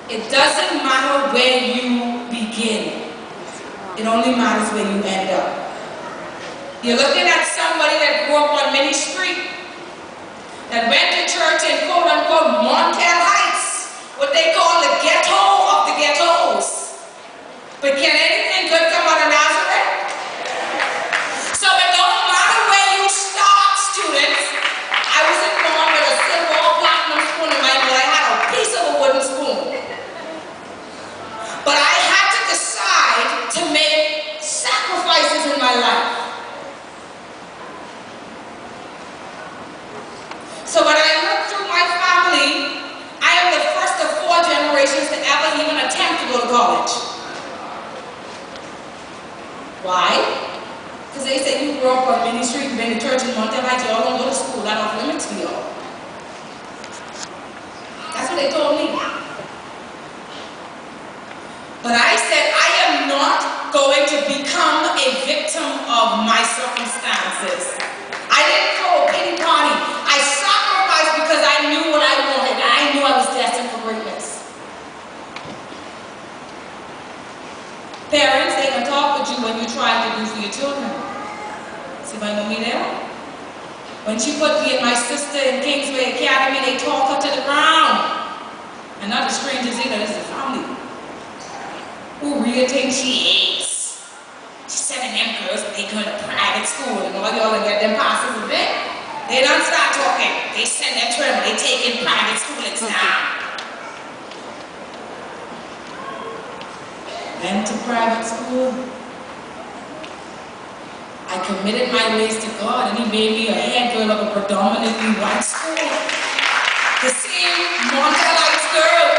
It doesn't matter where you begin. It only matters where you end up. You're looking at somebody that grew up on Minnie Street, that went to church in quote-unquote Montel Heights, what they call the ghetto of the ghettos. But can anything good come out of Nazareth? So it don't matter where you start, students. I wasn't born with a silver or platinum spoon in my mouth. I had a piece of a wooden spoon. But I had to decide to make sacrifices in my life. So when I look through my family, I am the first of 4 generations to ever even attempt to go to college. Why? Because they say you grew up on Minnie Street, you've been to church in Montel Heights, y'all don't go to school, that off limits for y'all. That's what they told me. But I said, I am not going to become a victim of my circumstances. I didn't throw a pity party. I sacrificed because I knew what I wanted. I knew I was destined for greatness. Parents, they can talk with you when you try to do for your children. See my mommy there? When she put me and my sister in Kingsway Academy, they talk her to the ground. And not the strangers either, this is a family. Who really thinks she is? She's sending them girls, but they go to private school and all y'all get them passes a bit. They don't start talking. They send them to them, they take in private school exam. Went to private school. I committed my ways to God, and He made me a head girl of a predominantly white school. The same Montel Heights girl.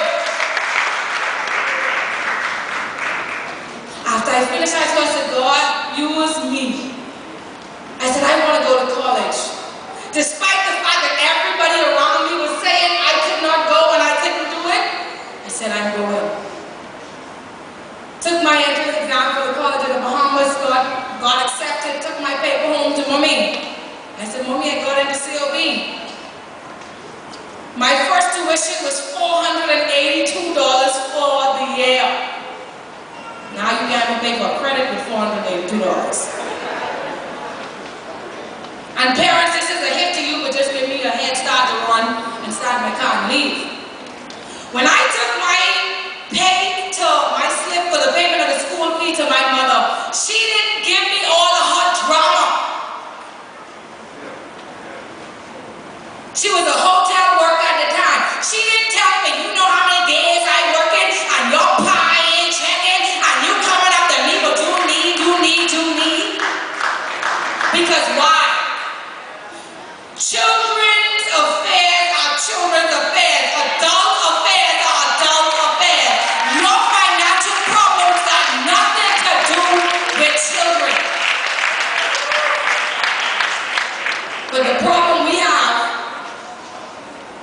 After I finished high school, I said, God, use me. I said, I want to go to college. Despite the fact that everybody around me was saying I could not go and I couldn't do it, I said, I'm going. Took my entrance exam for the college of the Bahamas, got accepted, took my paper home to Mommy. I said, Mommy, I got into COB. My first tuition was $482 for the year. Now you can't pay for credit with $482. And parents, this is a hit to you, but just give me a head start to run and start my car and leave. When I took my slip for the payment of the school fee to my mother, she didn't give me all of her drama. She was a hotel worker at the time. She didn't tell me, you know how many days I work in, and your pie ain't checking, and you coming up to me, but you need. Because why? Children's affairs are children's affairs. Adult affairs are adult affairs. Your financial problems got nothing to do with children. But the problem we have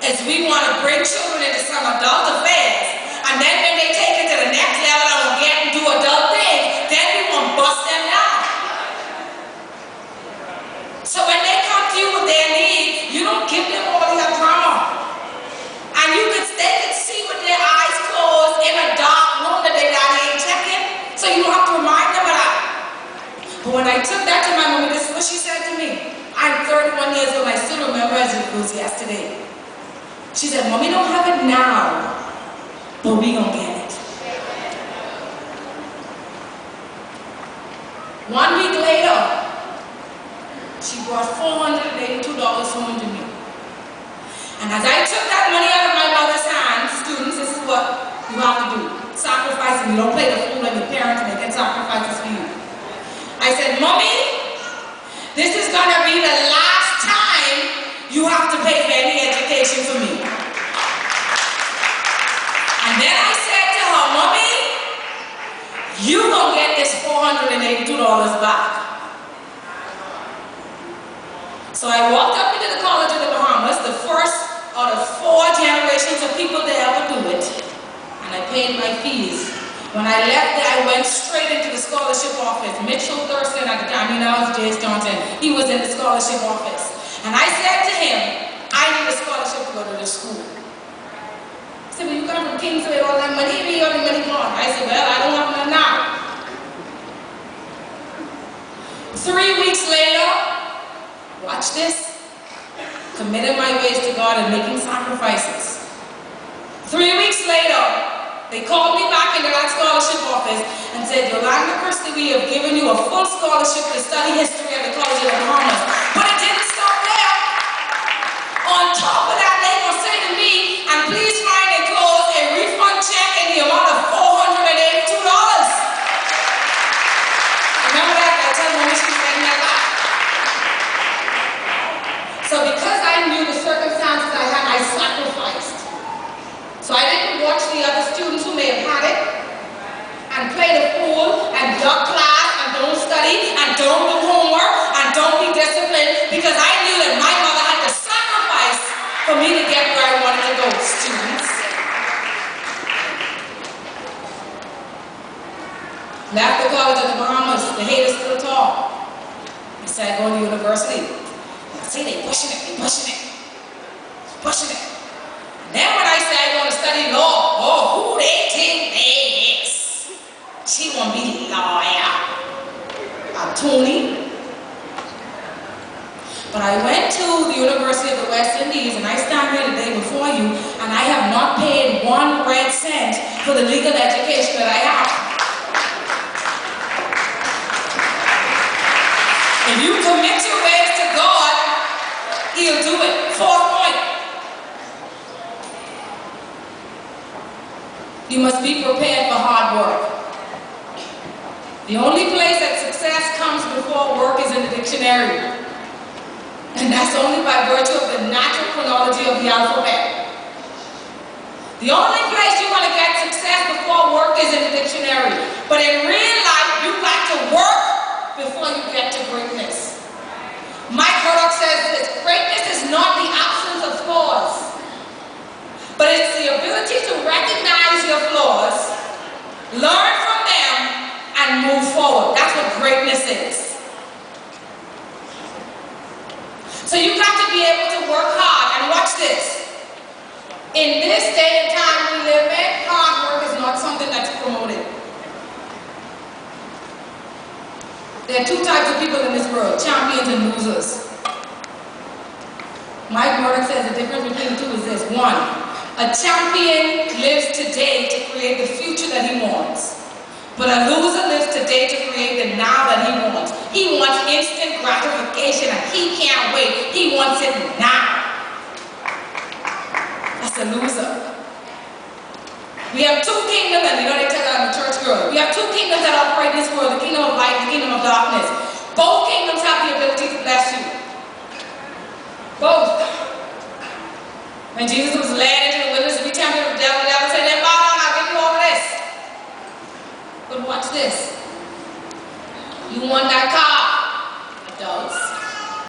is we want to bring children into some adult affairs, and then when they take it to the next level and get and do adult things, then we want to bust them down. So when they come to you with their needs, you don't give them all your drama. And they could see with their eyes closed in a dark room that their daddy ain't checking, so you don't have to remind them of that. But when I took that to my mommy, this is what she said to me. I'm 31 years old, I still remember as it was yesterday. She said, Mommy don't have it now, but we gonna get it. 1 week later, she brought $482 home to me. And as I took that money out of my mother's hands, students, this is what you have to do. Sacrifice, and you don't play the fool like your parents making sacrifices for you. I said, Mommy, this is gonna be the last time you have to pay for any education for me. And then I said to her, Mommy, you gonna get this $482 back. So I walked up into the College of the Bahamas, the first out of 4 generations of people to ever do it, and I paid my fees. When I left there, I went straight into the scholarship office. Mitchell Thurston at the time, he now is Jace Johnson, he was in the scholarship office. And I said to him, I need a scholarship to go to this school. He said, well, you come from King said, all that money, all the money gone. I said, well, I don't have none now. 3 weeks later, watch this, committed my ways to God and making sacrifices. 3 weeks later, they called me back into that scholarship office and said, Yolanda Christie, we have given you a full scholarship to study history at the College of the Bahamas. But it didn't stop there. On top of that, they will say to me, and please find enclosed a refund check in the amount of $482. Remember that? I tell them when she said that back. So because I knew the circumstances I had, I sacrificed. So I didn't watch the other students who may have had it and play the fool and duck class and don't study and don't do homework and don't be disciplined, because I knew that my mother had to sacrifice for me to get where I wanted to go, students. Left the College of the Bahamas, the haters still talk. I said, going to university. See, they pushing it, pushing it. Then when I said I want to study law, oh, who they think they is? She want to be a lawyer, attorney. But I went to the University of the West Indies, and I stand here today before you, and I have not paid 1 red cent for the legal education that I have. If you commit your ways to God, He'll do it. 4th point. You must be prepared for hard work. The only place that success comes before work is in the dictionary. And that's only by virtue of the natural chronology of the alphabet. The only place you're going to get success before work is in the dictionary. But in real life, you got to work before you get to greatness. Mike Murdoch says this: greatness is not the absence of flaws, but it's the ability to recognize your flaws, learn from them, and move forward. That's what greatness is. So you got to be able to work hard. And watch this. In this day and time we live in, hard work is not something that's promoted. There are 2 types of people in this world: champions and losers. Mike Murdoch says the difference between the two is this: 1, a champion lives today to create the future that he wants. But a loser lives today to create the now that he wants. He wants instant gratification and he can't wait. He wants it now. That's a loser. We have 2 kingdoms, and they tell that I'm a church girl. We have 2 kingdoms that operate in this world: the kingdom of light, the kingdom of darkness. Both kingdoms have the ability to bless you. Both. When Jesus was led into the wilderness to be tempted of the devil said, "Then bow down, I'll give you all of this." But watch this. You want that car,